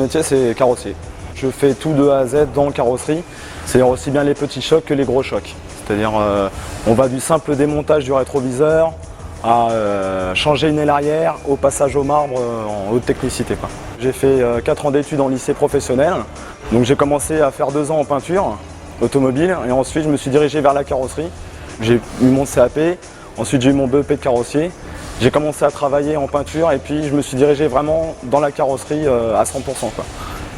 métier, c'est carrossier. Je fais tout de A à Z dans carrosserie, c'est-à-dire aussi bien les petits chocs que les gros chocs. C'est-à-dire on va du simple démontage du rétroviseur à changer une aile arrière au passage au marbre en haute technicité. J'ai fait 4 ans d'études en lycée professionnel, donc j'ai commencé à faire 2 ans en peinture automobile et ensuite je me suis dirigé vers la carrosserie. J'ai eu mon CAP, ensuite j'ai eu mon BEP de carrossier. J'ai commencé à travailler en peinture et puis je me suis dirigé vraiment dans la carrosserie à 100%.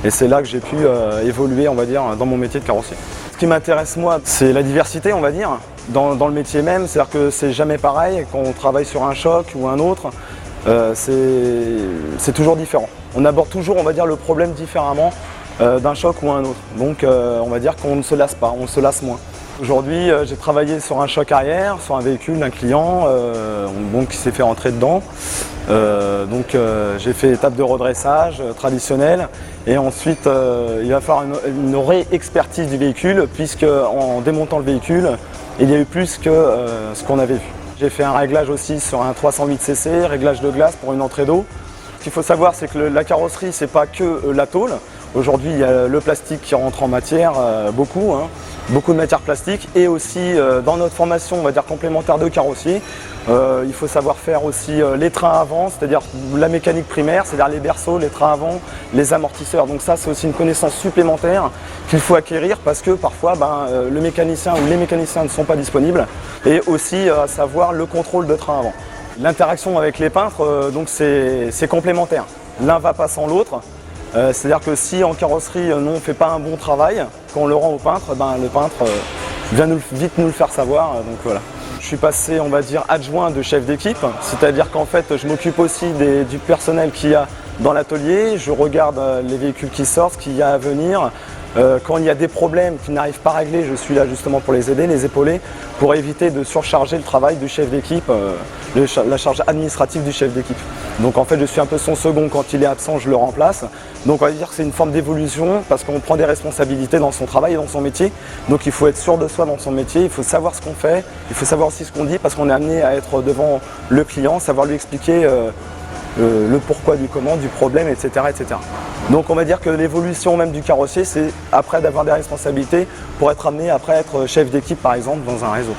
Et c'est là que j'ai pu évoluer, on va dire, dans mon métier de carrossier. Ce qui m'intéresse moi, c'est la diversité, on va dire, dans le métier même. C'est-à-dire que c'est jamais pareil quand on travaille sur un choc ou un autre. C'est toujours différent. On aborde toujours, on va dire, le problème différemment d'un choc ou un autre. Donc on va dire qu'on ne se lasse pas, on se lasse moins. Aujourd'hui, j'ai travaillé sur un choc arrière, sur un véhicule d'un client qui s'est fait rentrer dedans. J'ai fait étape de redressage traditionnelle et ensuite il va falloir une réexpertise du véhicule puisque en démontant le véhicule, il y a eu plus que ce qu'on avait vu. J'ai fait un réglage aussi sur un 308 cc, réglage de glace pour une entrée d'eau. Ce qu'il faut savoir, c'est que la carrosserie, c'est pas que la tôle. Aujourd'hui, il y a le plastique qui rentre en matière, beaucoup de matière plastique et aussi dans notre formation, on va dire complémentaire de carrossier, il faut savoir faire aussi les trains avant, c'est-à-dire la mécanique primaire, c'est-à-dire les berceaux, les trains avant, les amortisseurs. Donc ça, c'est aussi une connaissance supplémentaire qu'il faut acquérir parce que parfois le mécanicien ou les mécaniciens ne sont pas disponibles et aussi à savoir le contrôle de train avant. L'interaction avec les peintres, donc c'est complémentaire. L'un va pas sans l'autre. C'est-à-dire que si en carrosserie on ne fait pas un bon travail, quand on le rend au peintre, le peintre vient vite nous le faire savoir. Donc voilà. Je suis passé, on va dire, adjoint de chef d'équipe, c'est-à-dire qu'en fait je m'occupe aussi du personnel qu'il y a dans l'atelier, je regarde les véhicules qui sortent, ce qu'il y a à venir. Quand il y a des problèmes qu'ils n'arrivent pas à régler, je suis là justement pour les aider, les épauler, pour éviter de surcharger le travail du chef d'équipe, la charge administrative du chef d'équipe. Donc en fait je suis un peu son second, quand il est absent je le remplace. Donc on va dire que c'est une forme d'évolution parce qu'on prend des responsabilités dans son travail et dans son métier. Donc il faut être sûr de soi dans son métier, il faut savoir ce qu'on fait, il faut savoir aussi ce qu'on dit parce qu'on est amené à être devant le client, savoir lui expliquer le pourquoi du comment, du problème, etc., etc. Donc on va dire que l'évolution même du carrossier, c'est après d'avoir des responsabilités pour être amené après à être chef d'équipe par exemple dans un réseau.